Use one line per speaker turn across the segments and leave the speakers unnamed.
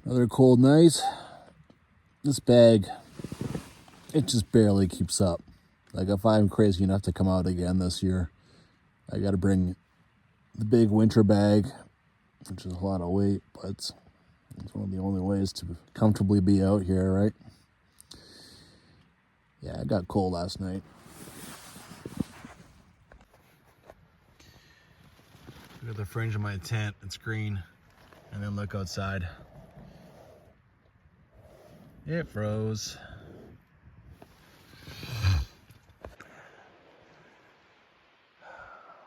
Another cold night. This bag, it just barely keeps up. Like if I'm crazy enough to come out again this year, I gotta bring the big winter bag, which is a lot of weight, but it's one of the only ways to comfortably be out here, right? Yeah, it got cold last night. Look at the fringe of my tent, it's green. And then look outside. It froze.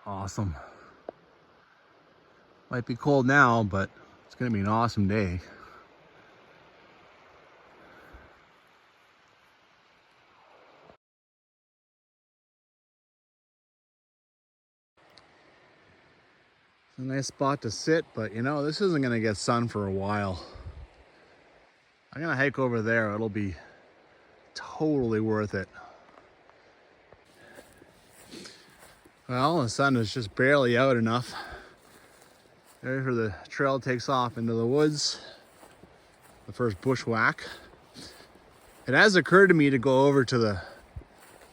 Awesome. Might be cold now, but it's gonna be an awesome day. It's a nice spot to sit, but you know, this isn't gonna get sun for a while. I'm gonna hike over there. It'll be totally worth it. Well, the sun is just barely out enough. There's where the trail takes off into the woods. The first bushwhack. It has occurred to me to go over to the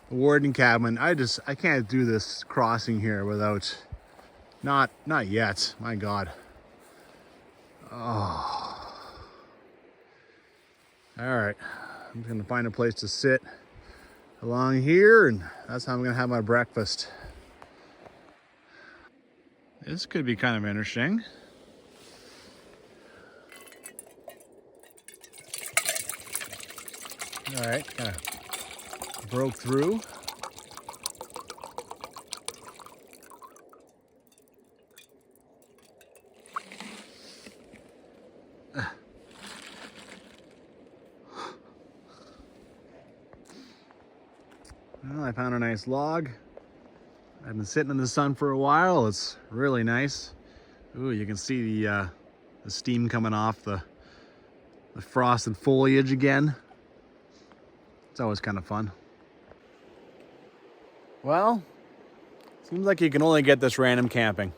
warden cabin. I can't do this crossing here without, not yet, my God. Oh. All right, I'm gonna find a place to sit along here, and that's how I'm gonna have my breakfast. This could be kind of interesting. All right, kind of broke through. Well, I found a nice log. I've been sitting in the sun for a while. It's really nice. Ooh, you can see the steam coming off the frosted foliage again. It's always kind of fun. Well, seems like you can only get this random camping.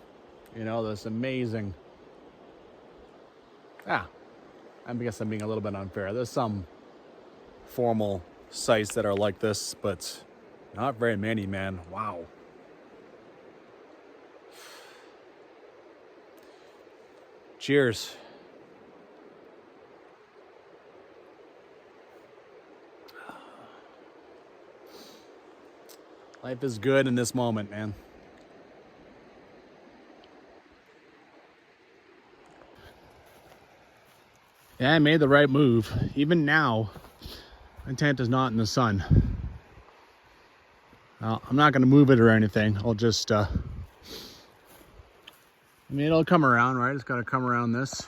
You know, this amazing. I guess I'm being a little bit unfair. There's some formal sites that are like this, but not very many, man. Wow. Cheers. Life is good in this moment, man. Yeah, I made the right move. Even now, my tent is not in the sun. Well, I'm not gonna move it or anything. I'll just, I mean, it'll come around, right? It's gotta come around this.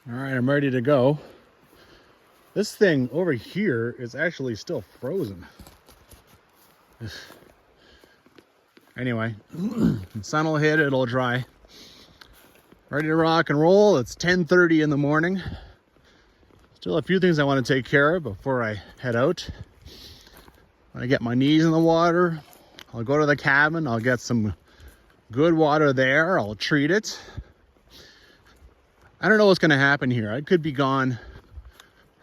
All right, I'm ready to go. This thing over here is actually still frozen. Anyway, the sun will hit, it'll dry. Ready to rock and roll. It's 10:30 in the morning. Still a few things I want to take care of before I head out. When I get my knees in the water, I'll go to the cabin. I'll get some good water there. I'll treat it. I don't know what's going to happen here. I could be gone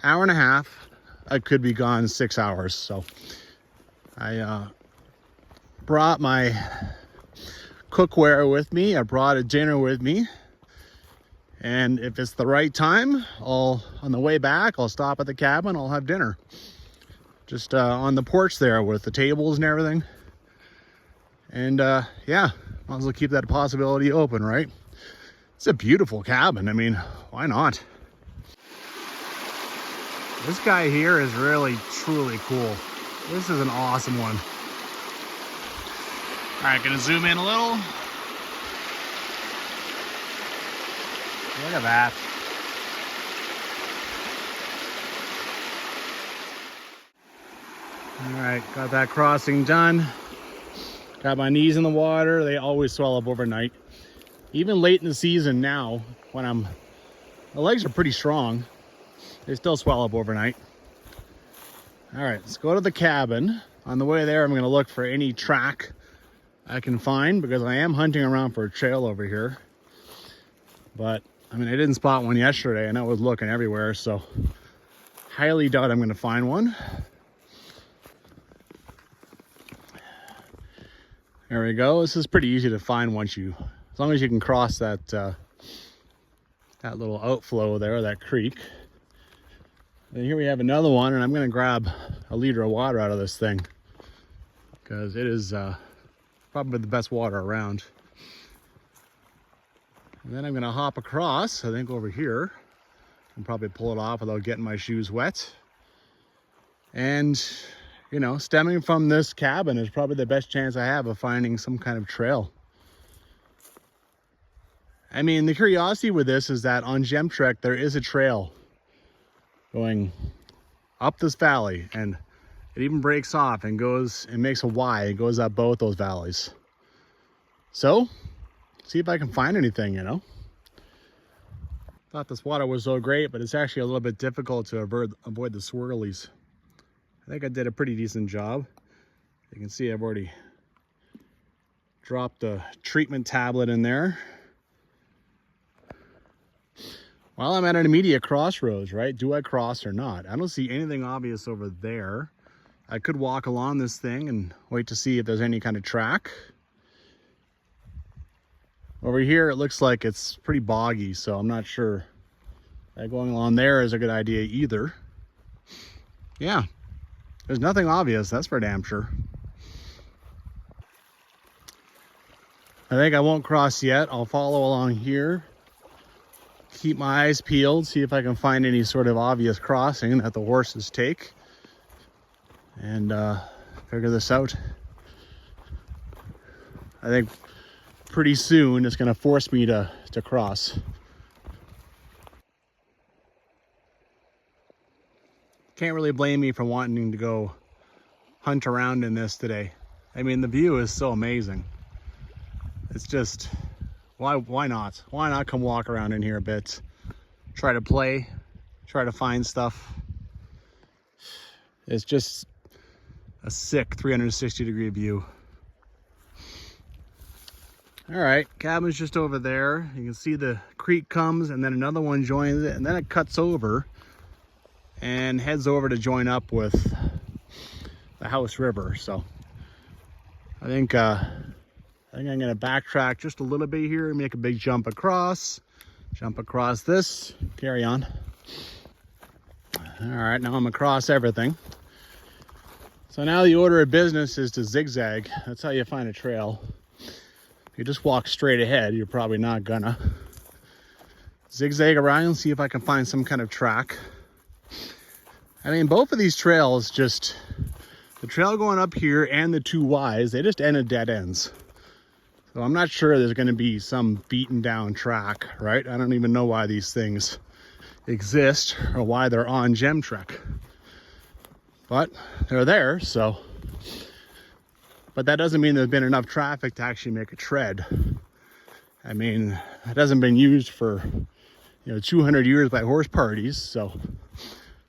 hour and a half. I could be gone 6 hours. So I brought my cookware with me. I brought a dinner with me. And if it's the right time, on the way back, I'll stop at the cabin. I'll have dinner. Just on the porch there with the tables and everything. And yeah, might as well keep that possibility open, right? It's a beautiful cabin. I mean, why not? This guy here is really, truly cool. This is an awesome one. All right, gonna zoom in a little. Look at that. All right, got that crossing done. Got my knees in the water. They always swell up overnight. Even late in the season now, when the legs are pretty strong, they still swell up overnight. All right, let's go to the cabin. On the way there, I'm gonna look for any track I can find because I am hunting around for a trail over here. But I mean, I didn't spot one yesterday and I was looking everywhere, so highly doubt I'm going to find one. There we go. This is pretty easy to find once you, as long as you can cross that that little outflow there, that creek. And here we have another one, and I'm going to grab a liter of water out of this thing because it is probably the best water around. And then I'm going to hop across, I think over here, and probably pull it off without getting my shoes wet. And, you know, stemming from this cabin is probably the best chance I have of finding some kind of trail. I mean, the curiosity with this is that on Gem Trek, there is a trail going up this valley, and it even breaks off and goes and makes a Y. It goes up both those valleys. So, see if I can find anything, you know. Thought this water was so great, but it's actually a little bit difficult to avoid the swirlies. I think I did a pretty decent job. You can see I've already dropped a treatment tablet in there. Well, I'm at an immediate crossroads, right? Do I cross or not? I don't see anything obvious over there. I could walk along this thing and wait to see if there's any kind of track. Over here, it looks like it's pretty boggy, so I'm not sure that going along there is a good idea either. Yeah, there's nothing obvious, that's for damn sure. I think I won't cross yet. I'll follow along here. Keep my eyes peeled, see if I can find any sort of obvious crossing that the horses take, and figure this out. I think pretty soon it's going to force me to cross. Can't really blame me for wanting to go hunt around in this today. I mean, the view is so amazing. It's just, why not? Why not come walk around in here a bit? Try to play, try to find stuff. It's just a sick 360-degree view. All right, cabin's just over there. You can see the creek comes and then another one joins it, and then it cuts over and heads over to join up with the Howse River. So I think I'm gonna backtrack just a little bit here and make a big jump across this, carry on. All right, now I'm across everything. So now the order of business is to zigzag. That's how you find a trail. If you just walk straight ahead, you're probably not gonna. Zigzag around and see if I can find some kind of track. I mean, both of these trails, just the trail going up here and the two Ys, they just end at dead ends. So I'm not sure there's going to be some beaten down track, right? I don't even know why these things exist or why they're on Gem Trek. But they're there, so. But that doesn't mean there's been enough traffic to actually make a tread. I mean, it hasn't been used for, 200 years by horse parties, so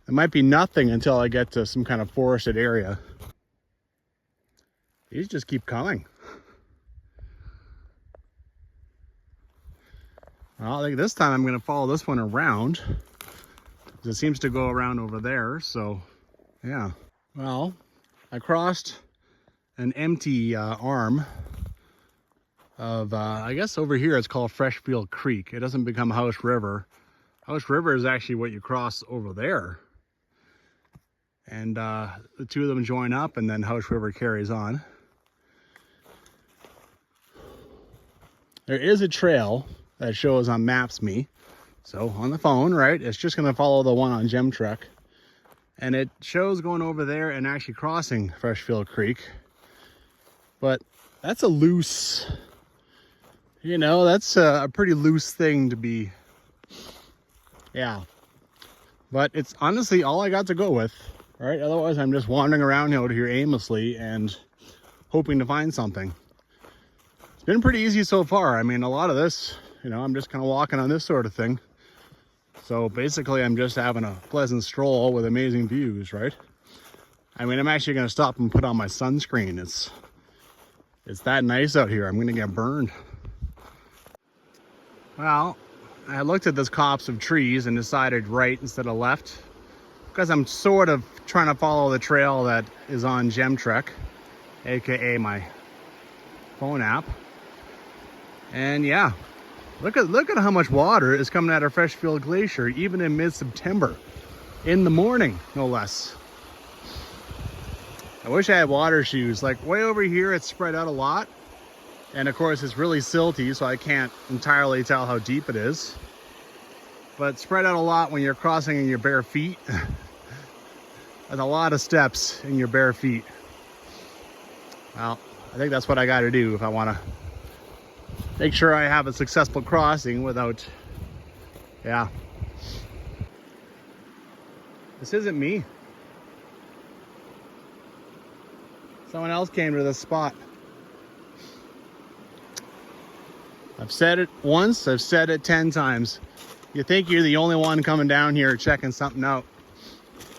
it might be nothing until I get to some kind of forested area. These just keep coming. Well, I think this time I'm going to follow this one around. It seems to go around over there, so yeah. Well, I crossed an empty arm of, I guess over here it's called Freshfield Creek. It doesn't become Howse River. Howse River is actually what you cross over there. And the two of them join up and then Howse River carries on. There is a trail that shows on Maps.me. So on the phone, right, it's just going to follow the one on Gem Trek. And it shows going over there and actually crossing Freshfield Creek. But that's a loose, that's a pretty loose thing to be, yeah. But it's honestly all I got to go with, right? Otherwise, I'm just wandering around out here aimlessly and hoping to find something. It's been pretty easy so far. I mean, a lot of this, I'm just kind of walking on this sort of thing. So basically, I'm just having a pleasant stroll with amazing views, right? I mean, I'm actually going to stop and put on my sunscreen. It's that nice out here. I'm going to get burned. Well, I looked at this copse of trees and decided right instead of left, because I'm sort of trying to follow the trail that is on GemTrek, aka my phone app. And yeah, look at how much water is coming out of Freshfield Glacier, even in mid-September, in the morning, no less. I wish I had water shoes. Like way over here, it's spread out a lot. And of course, it's really silty, so I can't entirely tell how deep it is. But spread out a lot when you're crossing in your bare feet. There's a lot of steps in your bare feet. Well, I think that's what I gotta do if I wanna make sure I have a successful crossing without, yeah. This isn't me. Someone else came to this spot. I've said it once, I've said it 10 times. You think you're the only one coming down here checking something out.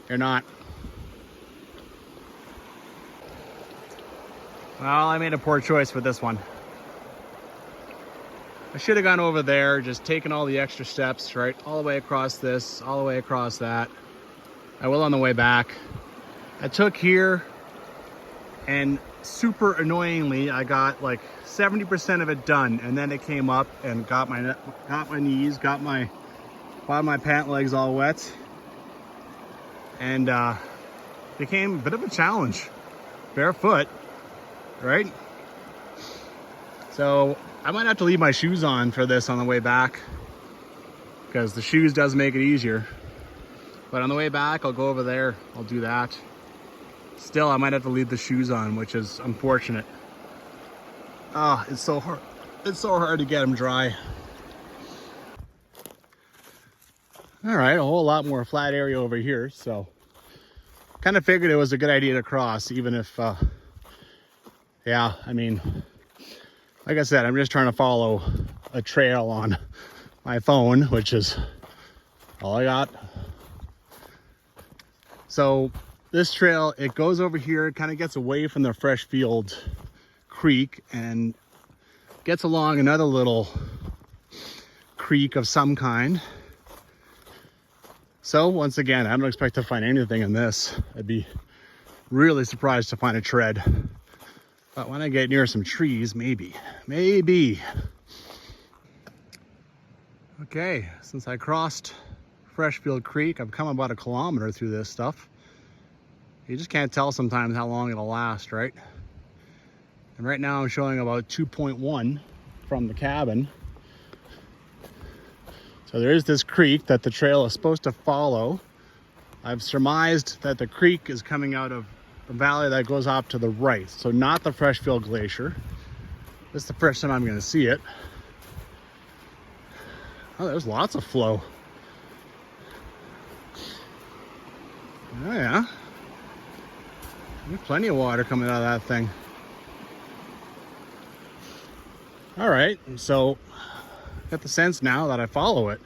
You're not. Well, I made a poor choice with this one. I should have gone over there, just taken all the extra steps, right? All the way across this, all the way across that. I will on the way back. I took here, and super annoyingly, I got like 70% of it done, and then it came up and got my knees, got my bottom of my pant legs all wet, and became a bit of a challenge, barefoot, right? So I might have to leave my shoes on for this on the way back, because the shoes does make it easier. But on the way back, I'll go over there, I'll do that. Still, I might have to leave the shoes on, which is unfortunate. Ah, it's so hard. It's so hard to get them dry. All right, a whole lot more flat area over here. So kind of figured it was a good idea to cross, even if, yeah, I mean, like I said, I'm just trying to follow a trail on my phone, which is all I got. So this trail, it goes over here, it kind of gets away from the Freshfield Creek and gets along another little creek of some kind. So once again, I don't expect to find anything in this. I'd be really surprised to find a tread. But when I get near some trees, maybe. Okay, since I crossed Freshfield Creek, I've come about 1 kilometer through this stuff. You just can't tell sometimes how long it'll last, right? And right now I'm showing about 2.1 from the cabin. So there is this creek that the trail is supposed to follow. I've surmised that the creek is coming out of the valley that goes off to the right. So not the Freshfield Glacier. This is the first time I'm gonna see it. Oh, there's lots of flow. Oh yeah. There's plenty of water coming out of that thing. All right, so got the sense now that I follow it.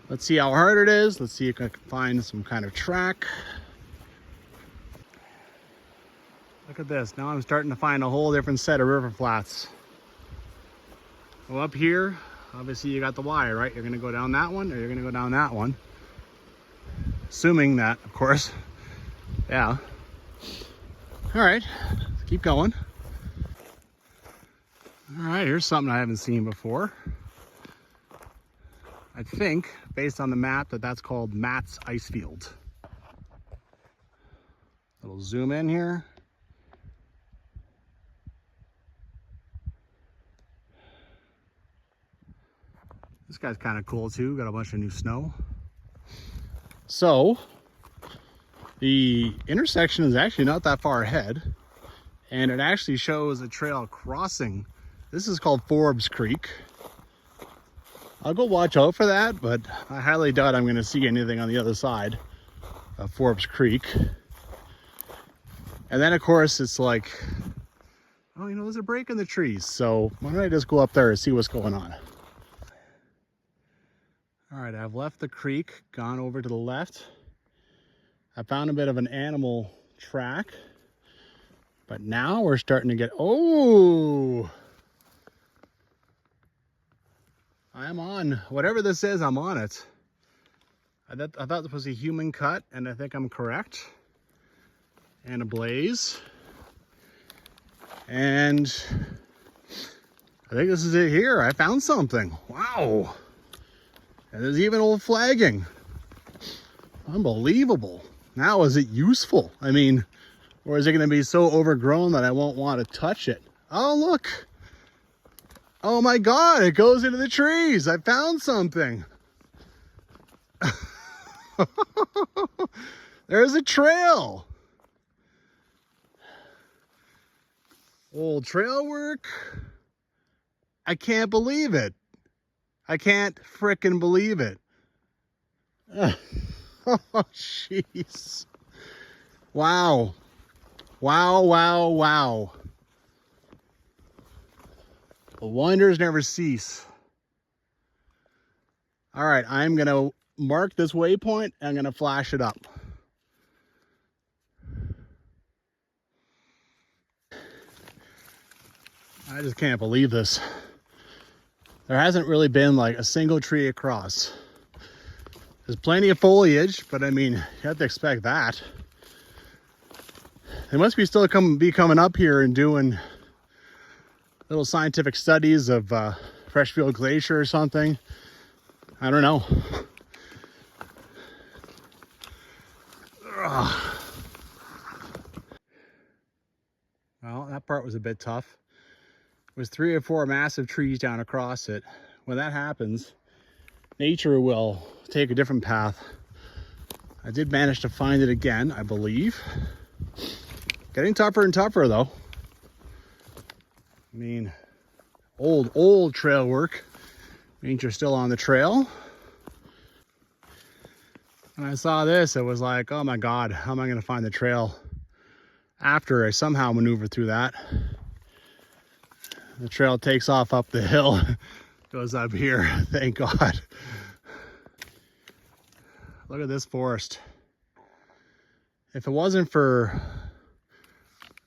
Let's see how hard it is. Let's see if I can find some kind of track. Look at this. Now I'm starting to find a whole different set of river flats. Well, up here, obviously you got the wire, right? You're gonna go down that one or you're gonna go down that one. Assuming that, of course, yeah. All right, let's keep going. All right, here's something I haven't seen before. I think, based on the map, that's called Matt's Icefield. Little zoom in here. This guy's kind of cool too, got a bunch of new snow. So, the intersection is actually not that far ahead, and it actually shows a trail crossing. This is called Forbes Creek. I'll go watch out for that, but I highly doubt I'm gonna see anything on the other side of Forbes Creek. And then of course it's like, oh, you know, there's a break in the trees, so why don't I just go up there and see what's going on. All right, I've left the creek, gone over to the left. I found a bit of an animal track, but now we're starting to get, oh, I'm on, whatever this is, I'm on it. I thought this was a human cut, and I think I'm correct. And a blaze. And I think this is it here. I found something. Wow. And there's even old flagging. Unbelievable. Now, is it useful? I mean, or is it going to be so overgrown that I won't want to touch it? Oh, look. Oh my God, it goes into the trees. I found something. There's a trail. Old trail work. I can't believe it. I can't frickin' believe it. Oh, jeez. Wow. Wow, wow, wow. The wonders never cease. All right, I'm going to mark this waypoint. I'm going to flash it up. I just can't believe this. There hasn't really been like a single tree across. There's plenty of foliage, but I mean, you have to expect that. They must be still coming up here and doing little scientific studies of Freshfield glacier or something. I don't know. Ugh. Well, that part was a bit tough. There was 3 or 4 massive trees down across it. When that happens, nature will take a different path. I did manage to find it again, I believe. Getting tougher and tougher though. I mean, old trail work means you're still on the trail. When I saw this, it was like, oh my God, how am I going to find the trail after I somehow maneuver through that? The trail takes off up the hill, goes up here, thank God. Look at this forest. If it wasn't for,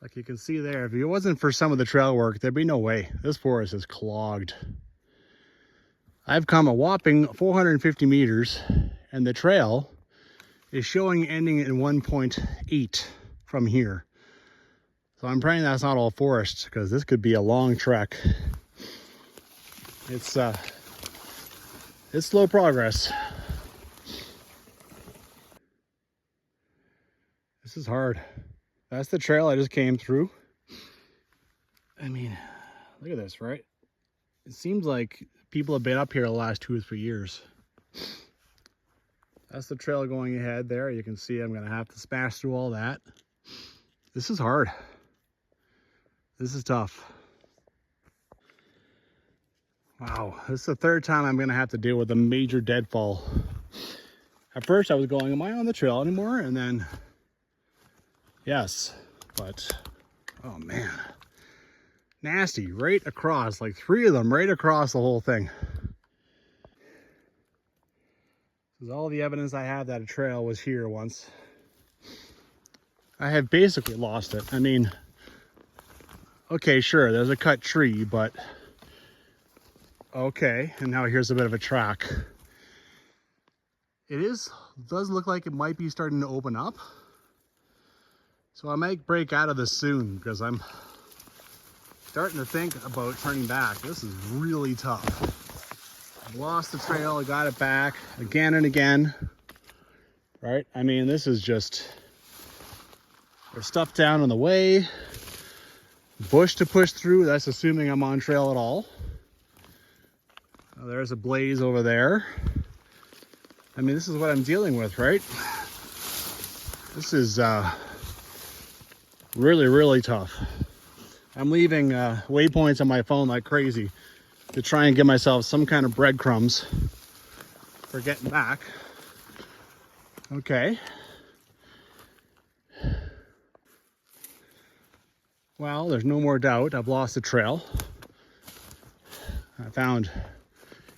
like you can see there, if it wasn't for some of the trail work, there'd be no way. This forest is clogged. I've come a whopping 450 meters, and the trail is showing ending in 1.8 from here. So I'm praying that's not all forest, because this could be a long trek. It's slow progress. This is hard. That's the trail I just came through. I mean, look at this, right? It seems like people have been up here the last 2 or 3 years. That's the trail going ahead there. You can see I'm going to have to smash through all that. This is hard. This is tough. Wow, this is the 3rd time I'm going to have to deal with a major deadfall. At first I was going, am I on the trail anymore? And then, yes, but, oh man. Nasty, right across, like 3 of them right across the whole thing. This is all the evidence I have that a trail was here once. I have basically lost it. I mean, okay, sure, there's a cut tree, but okay, and now here's a bit of a track. It does look like it might be starting to open up. So I might break out of this soon, because I'm starting to think about turning back. This is really tough. I lost the trail, I got it back again and again, right? I mean, this is just, there's stuff down on the way, bush to push through, that's assuming I'm on trail at all. Oh, there's a blaze over there. I mean, this is what I'm dealing with, right? This is really, really tough. I'm leaving waypoints on my phone like crazy to try and give myself some kind of breadcrumbs for getting back. Okay. Well, there's no more doubt. I've lost the trail. I found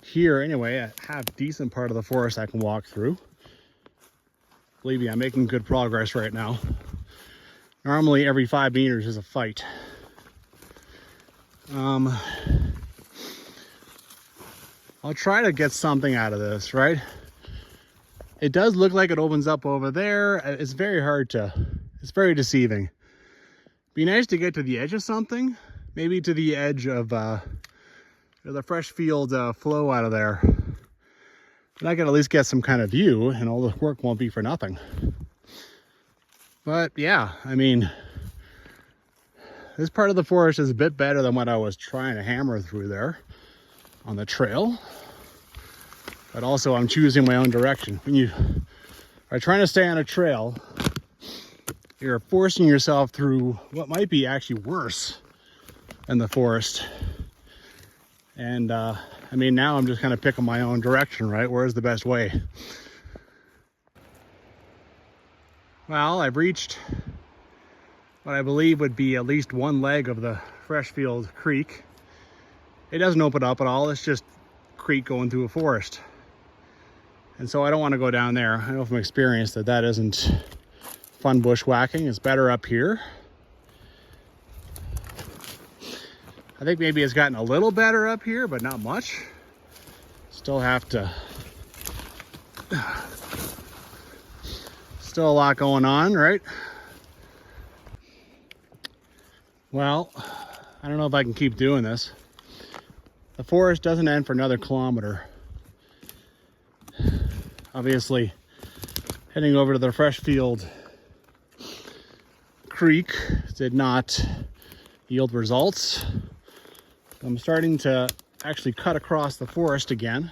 here, anyway, a half decent part of the forest I can walk through. Believe me, I'm making good progress right now. Normally, every 5 meters is a fight. I'll try to get something out of this, right? It does look like it opens up over there. It's very hard to, it's very deceiving. Be nice to get to the edge of something, maybe to the edge of the Freshfield flow out of there. And I can at least get some kind of view, and all the work won't be for nothing. But yeah, I mean, this part of the forest is a bit better than what I was trying to hammer through there on the trail. But also I'm choosing my own direction. When you are trying to stay on a trail, you're forcing yourself through what might be actually worse than the forest. And I mean, now I'm just kind of picking my own direction, right? Where's the best way? Well, I've reached what I believe would be at least one leg of the Freshfield Creek. It doesn't open up at all. It's just creek going through a forest. And so I don't want to go down there. I know from experience that that isn't fun bushwhacking. It's better up here. I think maybe it's gotten a little better up here, but not much. Still have to, still a lot going on, right? Well, I don't know if I can keep doing this. The forest doesn't end for another kilometer. Obviously, heading over to the Freshfield Creek did not yield results. I'm starting to actually cut across the forest again,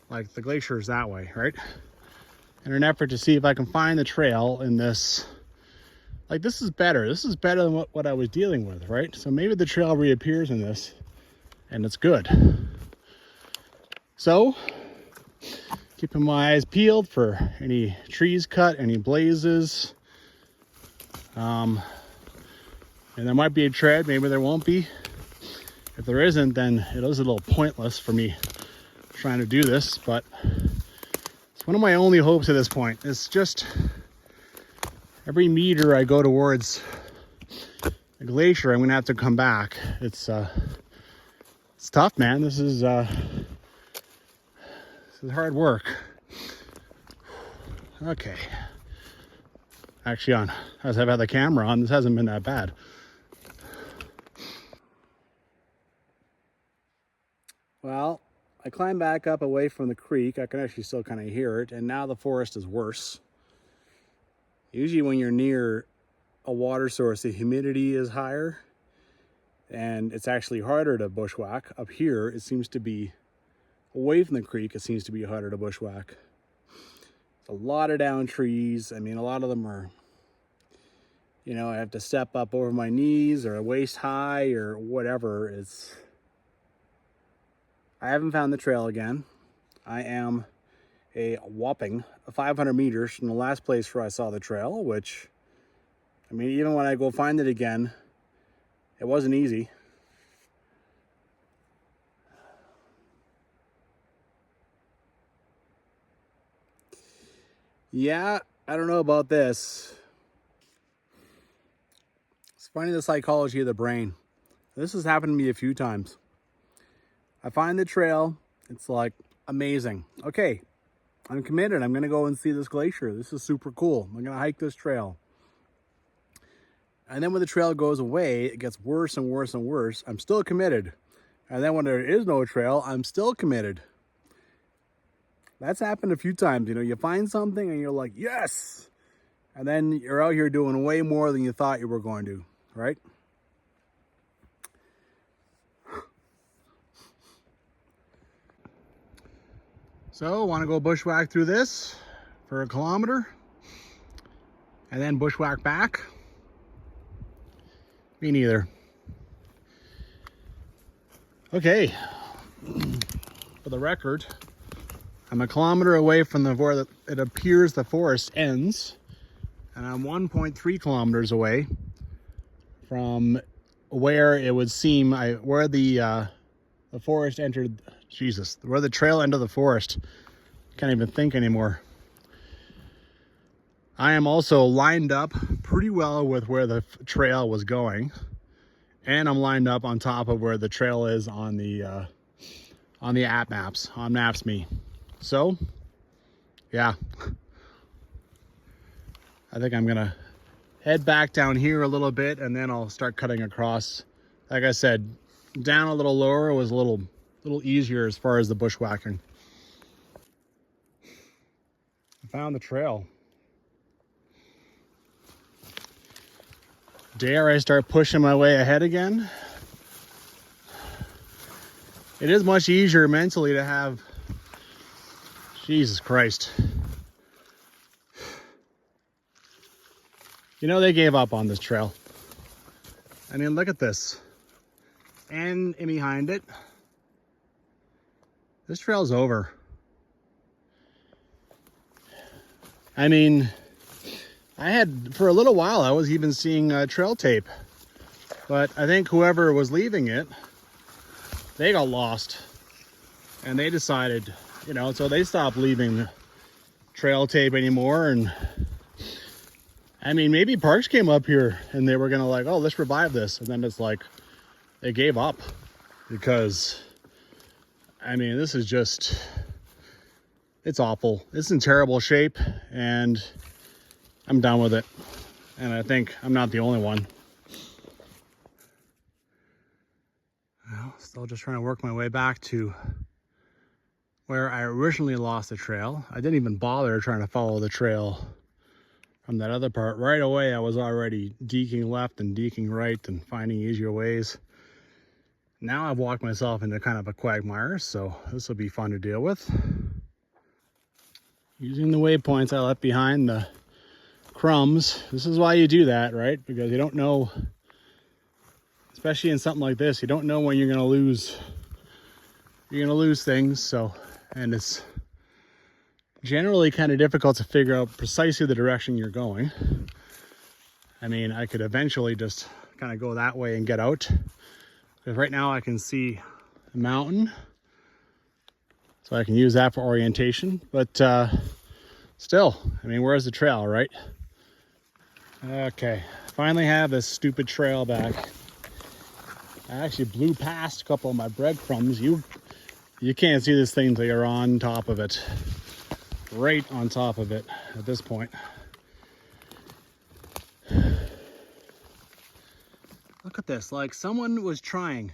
like the glacier is that way, right? In an effort to see if I can find the trail in this. Like, this is better. This is better than what I was dealing with, right? So maybe the trail reappears in this, and it's good. So, keeping my eyes peeled for any trees cut, any blazes. And there might be a tread, maybe there won't be. If there isn't, then it is a little pointless for me trying to do this, but it's one of my only hopes at this point. It's just every meter I go towards the glacier, I'm gonna have to come back. It's tough, man. This is hard work. Okay. Actually, as I've had the camera on, this hasn't been that bad. Well, I climbed back up away from the creek. I can actually still kind of hear it, and now the forest is worse. Usually when you're near a water source, the humidity is higher, and it's actually harder to bushwhack. Up here, it seems to be, away from the creek, it seems to be harder to bushwhack. A lot of down trees. I mean, a lot of them are, you know, I have to step up over my knees or waist high or whatever. I haven't found the trail again. I am a whopping 500 meters from the last place where I saw the trail, which, I mean, even when I go find it again, it wasn't easy. Yeah, I don't know about this. It's funny, the psychology of the brain. This has happened to me a few times. I find the trail, it's like amazing. Okay, I'm committed. I'm gonna go and see this glacier. This is super cool. I'm gonna hike this trail. And then when the trail goes away, it gets worse and worse and worse. I'm still committed. And then when there is no trail, I'm still committed. That's happened a few times. You know, you find something and you're like, yes! And then you're out here doing way more than you thought you were going to, right? So, want to go bushwhack through this for a kilometer and then bushwhack back? Me neither. Okay, for the record, I'm a kilometer away from where it appears the forest ends, and I'm 1.3 kilometers away from where it would seem where the forest entered. Jesus, where the trail entered the forest. Can't even think anymore. I am also lined up pretty well with where the trail was going, and I'm lined up on top of where the trail is on the on the app maps, on Maps.me. So, yeah. I think I'm gonna head back down here a little bit and then I'll start cutting across. Like I said, down a little lower was a little easier as far as the bushwhacking. I found the trail. Dare I start pushing my way ahead again? It is much easier mentally to have, Jesus Christ. You know, they gave up on this trail. I mean, look at this. And in behind it, this trail's over. I mean, for a little while, I was even seeing trail tape. But I think whoever was leaving it, they got lost. And they decided, you know, so they stopped leaving trail tape anymore. And I mean, maybe Parks came up here and they were gonna like, oh, let's revive this. And then it's like, they gave up because, I mean, this is just, it's awful. It's in terrible shape and I'm done with it. And I think I'm not the only one. Well, still just trying to work my way back to where I originally lost the trail. I didn't even bother trying to follow the trail from that other part. Right away, I was already deking left and deking right and finding easier ways. Now I've walked myself into kind of a quagmire, so this will be fun to deal with. Using the waypoints I left behind, the crumbs. This is why you do that, right? Because you don't know, especially in something like this, you don't know when you're gonna lose. You're gonna lose things, so, and it's generally kind of difficult to figure out precisely the direction you're going. I mean, I could eventually just kind of go that way and get out. Because right now I can see a mountain, so I can use that for orientation. But still, I mean, where's the trail, right? Okay, finally have this stupid trail back. I actually blew past a couple of my breadcrumbs. You can't see this thing until you're on top of it. Right on top of it at this point. Look at this, like someone was trying.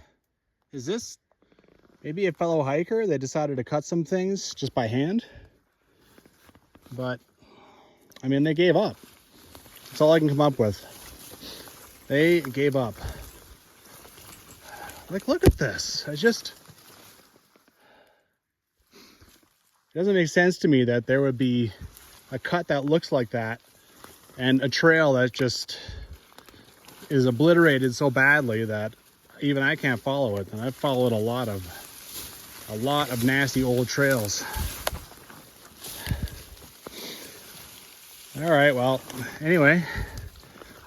Is this maybe a fellow hiker? They decided to cut some things just by hand. But, I mean, they gave up. That's all I can come up with. They gave up. Like, look at this. It doesn't make sense to me that there would be a cut that looks like that and a trail that just is obliterated so badly that even I can't follow it. And I've followed a lot of nasty old trails. All right, well, anyway,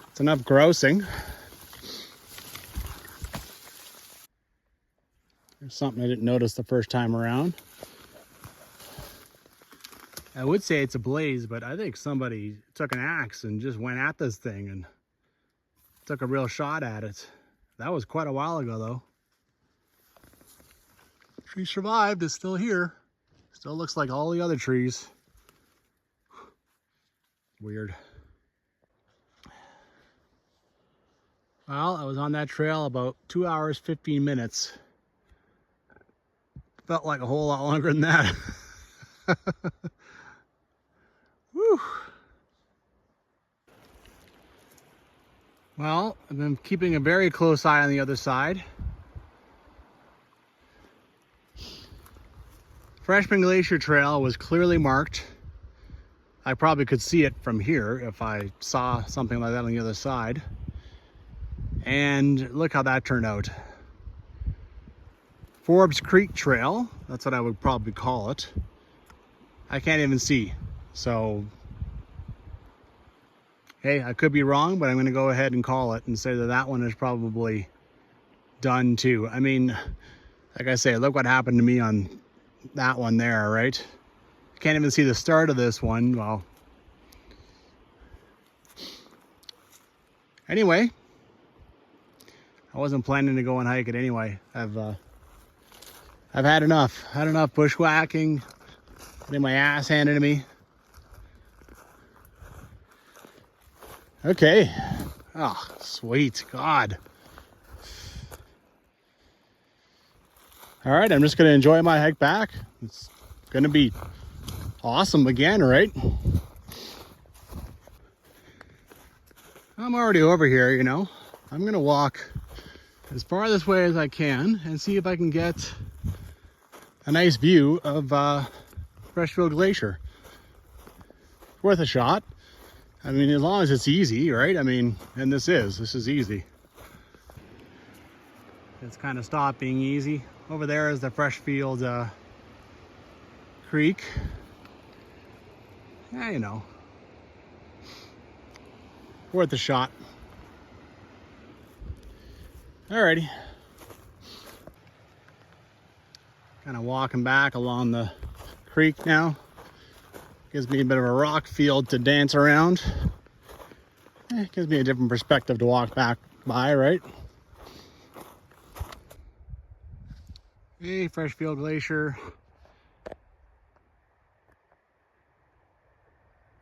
it's enough grousing. There's something I didn't notice the first time around. I would say it's a blaze, but I think somebody took an axe and just went at this thing and took a real shot at it. That was quite a while ago, though. Tree survived, it's still here. Still looks like all the other trees. Weird. Well, I was on that trail about 2 hours, 15 minutes. Felt like a whole lot longer than that. Whew. Well, I've been keeping a very close eye on the other side. Freshman Glacier Trail was clearly marked. I probably could see it from here if I saw something like that on the other side. And look how that turned out. Forbes Creek Trail, that's what I would probably call it. I can't even see. So, hey, I could be wrong, but I'm going to go ahead and call it and say that that one is probably done too. I mean, like I say, look what happened to me on that one there, right? Can't even see the start of this one. Well, anyway, I wasn't planning to go and hike it anyway. I've I've had enough. Had enough bushwhacking, getting my ass handed to me. Okay. Oh, sweet God. All right, I'm just gonna enjoy my hike back. It's gonna be awesome again, right? I'm already over here, you know. I'm gonna walk as far this way as I can and see if I can get a nice view of Freshfield Glacier. Worth a shot. I mean, as long as it's easy, right? I mean, and this is easy. It's kind of stopped being easy. Over there is the Freshfield Creek. Yeah, you know, worth a shot. Alrighty. Kind of walking back along the creek now. Gives me a bit of a rock field to dance around. Gives me a different perspective to walk back by, right? Hey, Freshfield Glacier.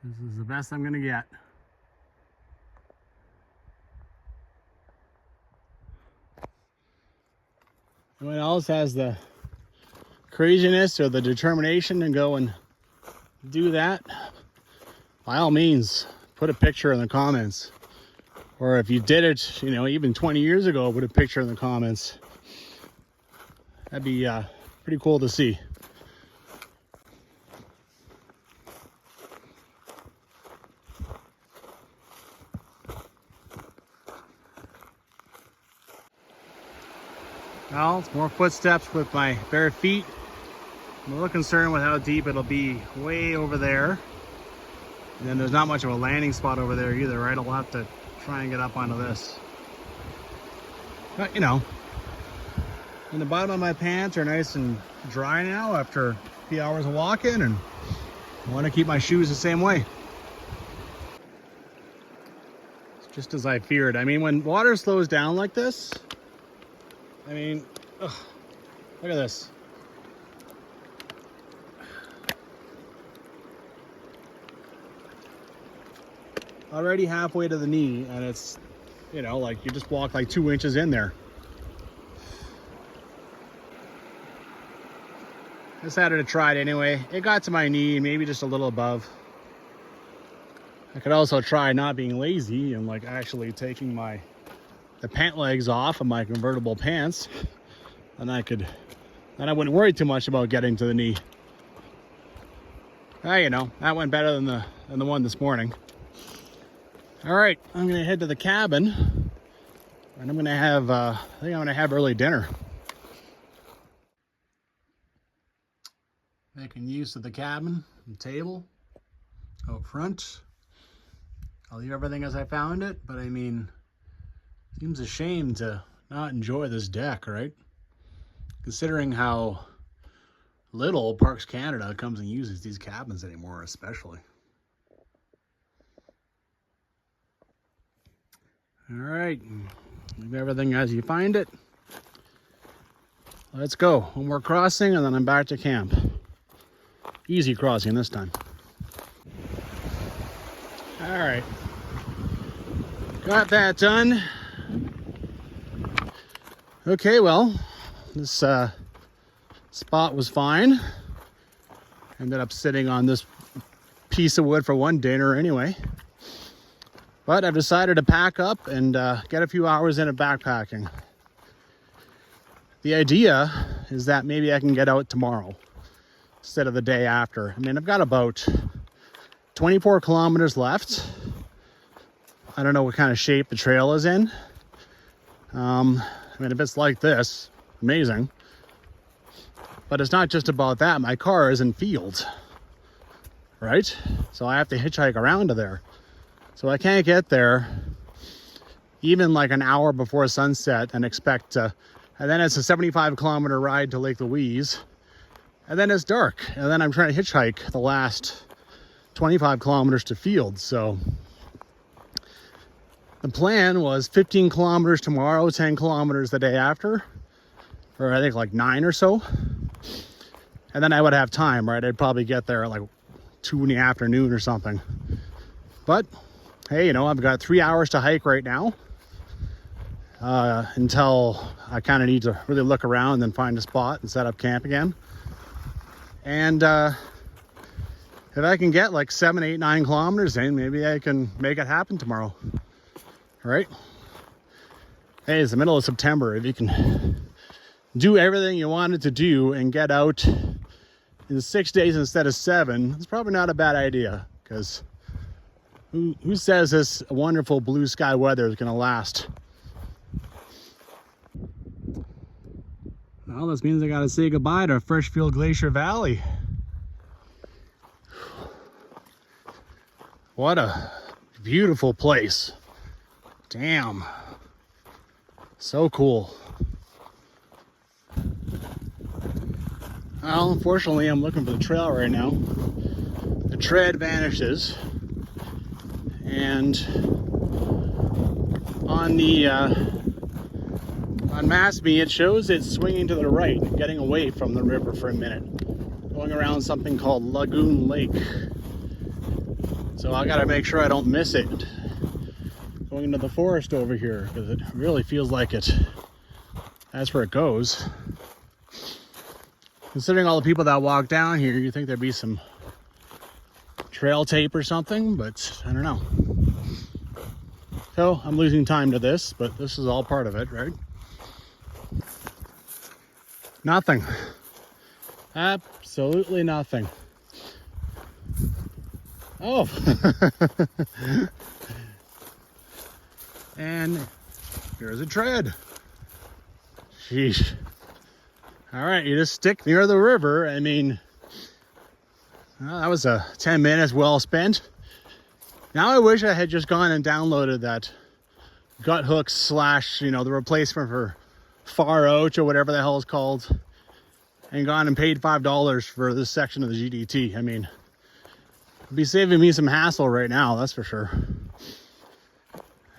This is the best I'm gonna get. Anyone else has the craziness or the determination to go and do that? By all means, put a picture in the comments. Or if you did it, you know, even 20 years ago, put a picture in the comments. That'd be pretty cool to see. Well, it's more footsteps with my bare feet. I'm a little concerned with how deep it'll be way over there. And then there's not much of a landing spot over there either, right? I'll have to try and get up onto this. But, you know, and the bottom of my pants are nice and dry now after a few hours of walking, and I want to keep my shoes the same way. It's just as I feared. I mean, when water slows down like this, I mean, ugh, look at this. Already halfway to the knee, and it's, you know, like you just walk like 2 inches in there. Decided to try it anyway. It got to my knee, maybe just a little above. I could also try not being lazy and like actually taking the pant legs off of my convertible pants, and then I wouldn't worry too much about getting to the knee. You know, that went better than the one this morning. All right, I'm gonna head to the cabin, and I'm gonna have I think I'm gonna have early dinner. Making use of the cabin and table out front. I'll leave everything as I found it, but I mean, seems a shame to not enjoy this deck, right? Considering how little Parks Canada comes and uses these cabins anymore, especially. All right, leave everything as you find it. Let's go. One more crossing and then I'm back to camp. Easy crossing this time. All right, got that done. Okay, well, this spot was fine. Ended up sitting on this piece of wood for one dinner anyway. But I've decided to pack up and get a few hours in of backpacking. The idea is that maybe I can get out tomorrow instead of the day after. I mean, I've got about 24 kilometers left. I don't know what kind of shape the trail is in. I mean, if it's like this, amazing. But it's not just about that. My car is in fields, right? So I have to hitchhike around to there. So I can't get there even like an hour before sunset and expect to, and then it's a 75 kilometer ride to Lake Louise, and then it's dark, and then I'm trying to hitchhike the last 25 kilometers to fields. So the plan was 15 kilometers tomorrow, 10 kilometers the day after, or I think like 9 or so. And then I would have time, right? I'd probably get there at like 2 in the afternoon or something. But hey, you know, I've got 3 hours to hike right now until I kind of need to really look around and then find a spot and set up camp again. And if I can get like 7, 8, 9 kilometers in, maybe I can make it happen tomorrow. All right. Hey, it's the middle of September. If you can do everything you wanted to do and get out in 6 days instead of 7, it's probably not a bad idea, because who says this wonderful blue sky weather is going to last? Well, this means I got to say goodbye to Freshfield Glacier Valley. What a beautiful place. Damn. So cool. Well, unfortunately, I'm looking for the trail right now. The tread vanishes. And on the on Amiskwi, it shows it's swinging to the right, getting away from the river for a minute, going around something called Lagoon Lake. So I gotta make sure I don't miss it going into the forest over here, because it really feels like that's where it goes. Considering all the people that walk down here, you think there'd be some trail tape or something, but I don't know. So I'm losing time to this, but this is all part of it, right? Nothing. Absolutely nothing. Oh. And here's a tread. Sheesh. All right, you just stick near the river. I mean, well, that was a 10 minutes well spent. Now I wish I had just gone and downloaded that gut hook / you know, the replacement for Far Out or whatever the hell it's called, and gone and paid $5 for this section of the GDT. I mean, it'd be saving me some hassle right now, that's for sure.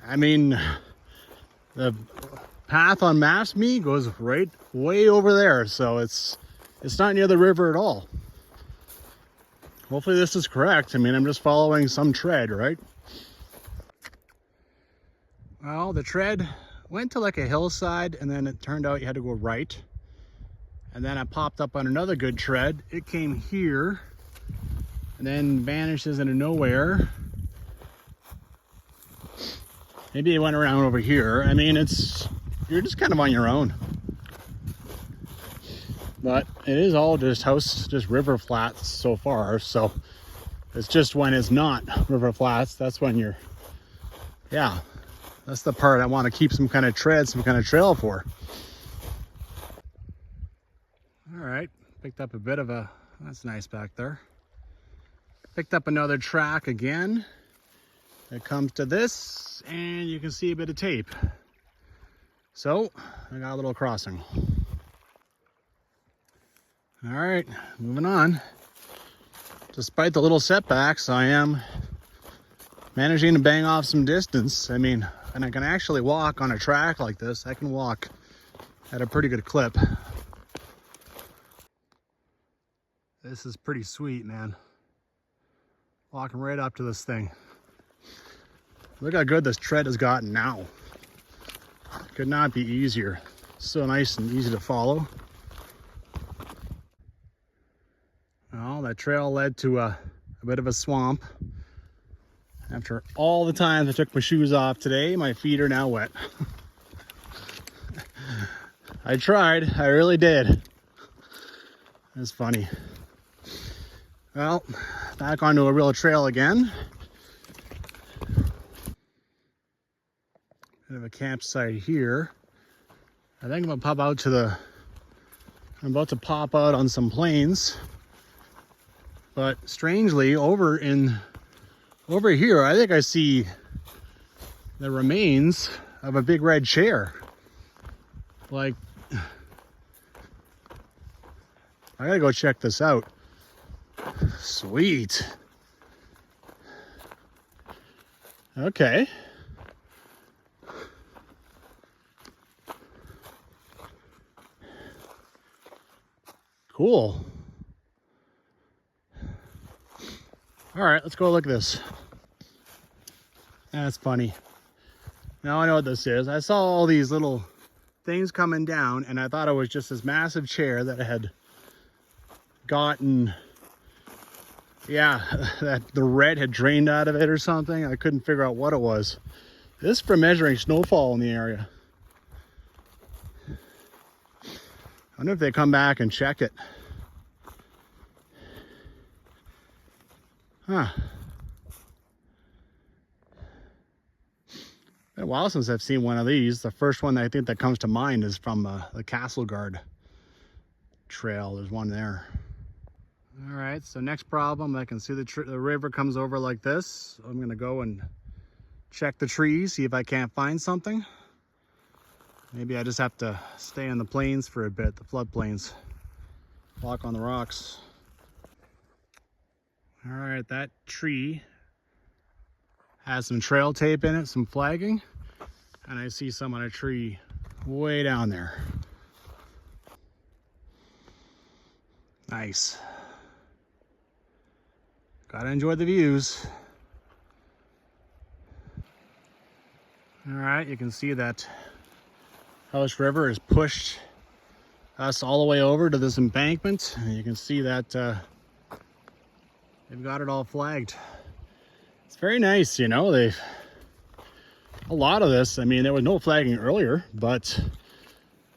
I mean, the path on Amiskwi goes right way over there, so it's not near the river at all. Hopefully this is correct. I mean, I'm just following some tread, right? Well, the tread went to like a hillside, and then it turned out you had to go right. And then I popped up on another good tread. It came here and then vanishes into nowhere. Maybe it went around over here. I mean, you're just kind of on your own. But it is all just river flats so far. So it's just when it's not river flats, that's when yeah, that's the part I want to keep some kind of tread, some kind of trail for. All right, picked up a bit of that's nice back there. Picked up another track again. It comes to this, and you can see a bit of tape. So I got a little crossing. All right, moving on. Despite the little setbacks, I am managing to bang off some distance. I mean, and I can actually walk on a track like this. I can walk at a pretty good clip. This is pretty sweet, man. Walking right up to this thing. Look how good this tread has gotten now. Could not be easier. So nice and easy to follow. Well, that trail led to a bit of a swamp. After all the times I took my shoes off today, my feet are now wet. I tried, I really did. It's funny. Well, back onto a real trail again. Bit of a campsite here. I think I'm gonna pop out I'm about to pop out on some plains. But strangely, over here, I think I see the remains of a big red chair. Like, I gotta go check this out. Sweet. Okay. Cool. All right, let's go look at this. That's funny. Now I know what this is. I saw all these little things coming down, and I thought it was just this massive chair that had gotten, yeah, that the red had drained out of it or something. I couldn't figure out what it was. This is for measuring snowfall in the area. I wonder if they come back and check it. Huh. Been a while since I've seen one of these. The first one I think that comes to mind is from the Castle Guard Trail. There's one there. All right, so next problem, I can see the river comes over like this. I'm gonna go and check the trees, see if I can't find something. Maybe I just have to stay in the plains for a bit, the floodplains. Walk on the rocks. All right, that tree has some trail tape in it, some flagging, and I see some on a tree way down there. Nice. Gotta enjoy the views. All right, you can see that Howse River has pushed us all the way over to this embankment. And you can see that they've got it all flagged. It's very nice, you know, a lot of this, I mean, there was no flagging earlier, but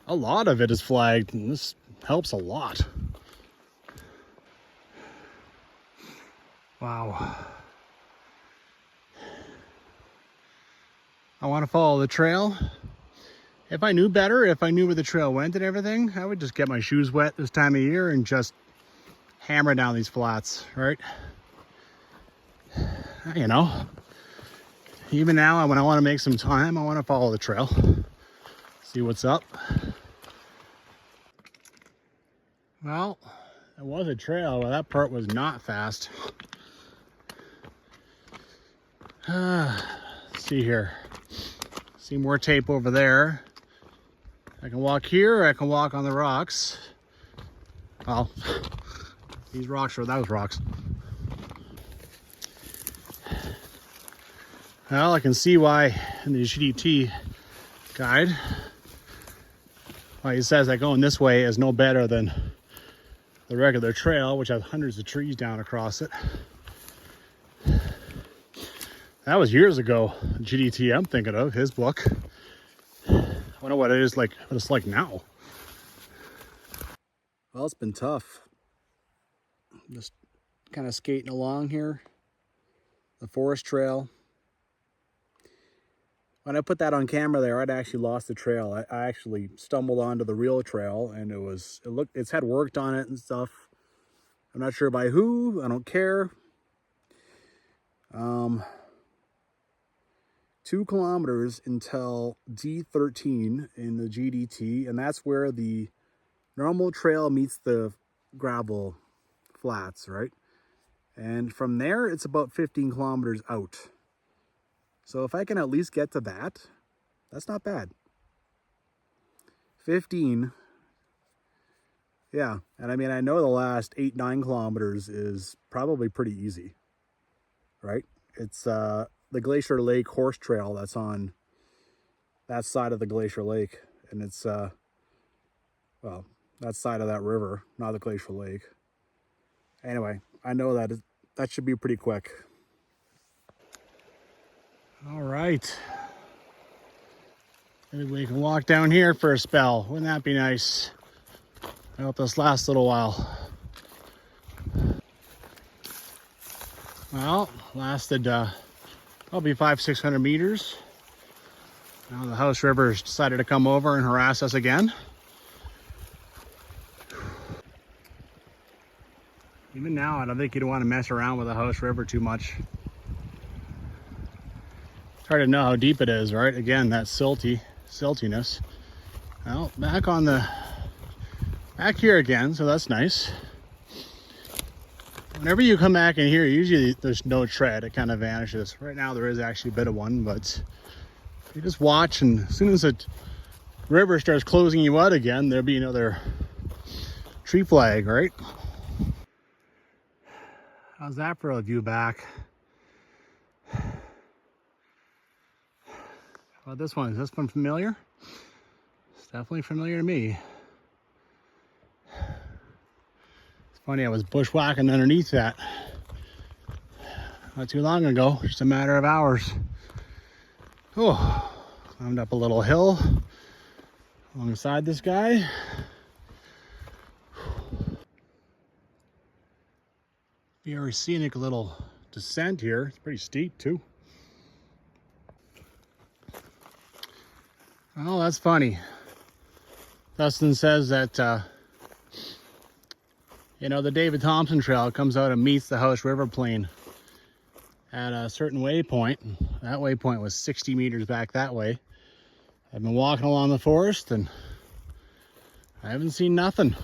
a lot of it is flagged, and this helps a lot. Wow. I want to follow the trail. If I knew better, if I knew where the trail went and everything, I would just get my shoes wet this time of year and just hammer down these flats, right? You know, even now when I want to make some time, I want to follow the trail, see what's up. Well, it was a trail, but that part was not fast. Let's see here. See more tape over there. I can walk here, or I can walk on the rocks. Well, these rocks are those rocks. Well, I can see why in the GDT guide, why he says that going this way is no better than the regular trail, which has hundreds of trees down across it. That was years ago. GDT I'm thinking of, his book. I wonder what it is like, what it's like now. Well, it's been tough. Just kind of skating along here. The forest trail. When I put that on camera there, I'd actually lost the trail. I actually stumbled onto the real trail, and it's had worked on it and stuff. I'm not sure by who, I don't care. 2 kilometers until D13 in the GDT, and that's where the normal trail meets the gravel flats, right? And from there, it's about 15 kilometers out. So if I can at least get to that, that's not bad. 15, yeah. And I mean, I know the last 8-9 kilometers is probably pretty easy, right? It's the Glacier Lake horse trail that's on that side of the Glacier Lake. And it's, well, that side of that river, not the Glacier Lake. Anyway, I know that that should be pretty quick. All right. Maybe we can walk down here for a spell. Wouldn't that be nice? I hope this lasts a little while. Well, lasted probably 500-600 meters. Now the Howse River has decided to come over and harass us again. Even now, I don't think you'd want to mess around with the Howse River too much. It's hard to know how deep it is, right? Again, that siltiness. Well, back here again, so that's nice. Whenever you come back in here, usually there's no tread, it kind of vanishes. Right now there is actually a bit of one, but you just watch, and as soon as the river starts closing you out again, there'll be another tree flag, right? How's that for a view back? How about this one? Is this one familiar? It's definitely familiar to me. It's funny, I was bushwhacking underneath that not too long ago, just a matter of hours. Oh, climbed up a little hill alongside this guy. Very scenic little descent here. It's pretty steep too. Oh, that's funny. Dustin says that, you know, the David Thompson Trail comes out and meets the Howse River Plain at a certain waypoint. That waypoint was 60 meters back that way. I've been walking along the forest and I haven't seen nothing.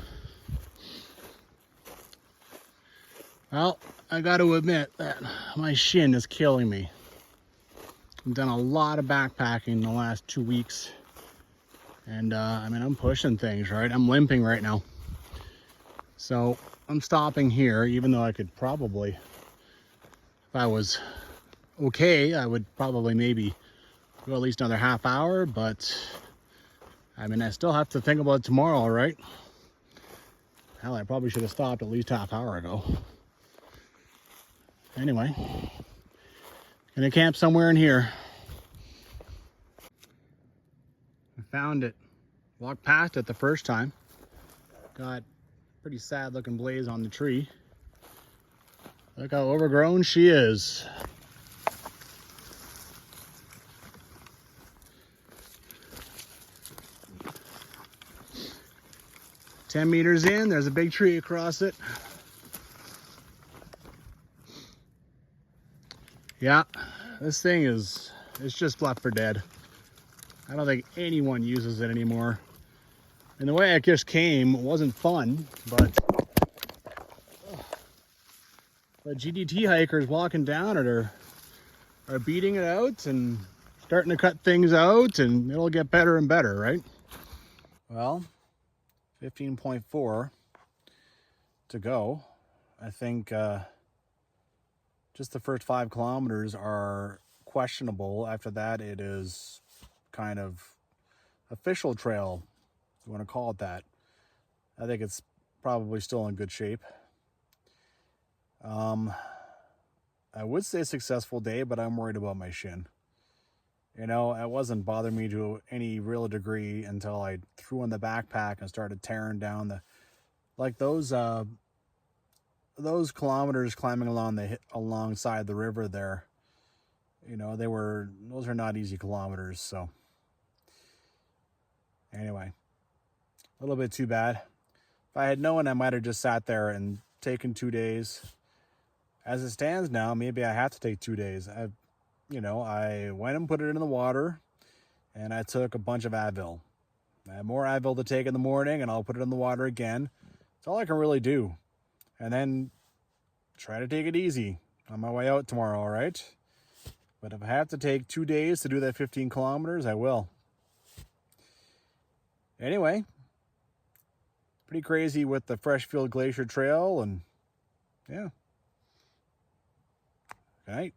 Well, I got to admit that my shin is killing me. I've done a lot of backpacking in the last 2 weeks. And I mean, I'm pushing things, right? I'm limping right now. So I'm stopping here, even though I could probably, if I was okay, I would probably maybe go at least another half hour, but I mean, I still have to think about tomorrow, right? Hell, I probably should have stopped at least half hour ago. Anyway, gonna camp somewhere in here. I found it. Walked past it the first time. Got pretty sad looking blaze on the tree. Look how overgrown she is. "10 meters in, there's a big tree across it." Yeah, this thing is, it's just left for dead. I don't think anyone uses it anymore. And the way I just came wasn't fun, but the GDT hikers walking down it are beating it out and starting to cut things out, and it'll get better and better, right? Well, 15.4 to go. I think just the first 5 kilometers are questionable. After that, it is kind of official trail, if you want to call it that. I think it's probably still in good shape. I would say successful day, but I'm worried about my shin. You know, it wasn't bothering me to any real degree until I threw on the backpack and started tearing down the, like those kilometers climbing alongside the river there. You know, those are not easy kilometers. So anyway, a little bit too bad. If I had known, I might have just sat there and taken 2 days. As it stands now, maybe I have to take 2 days. I went and put it in the water, and I took a bunch of Advil. I have more Advil to take in the morning, and I'll put it in the water again. That's all I can really do. And then try to take it easy on my way out tomorrow, all right? But if I have to take 2 days to do that 15 kilometers, I will. Anyway, pretty crazy with the Freshfield Glacier Trail, and yeah. Good night.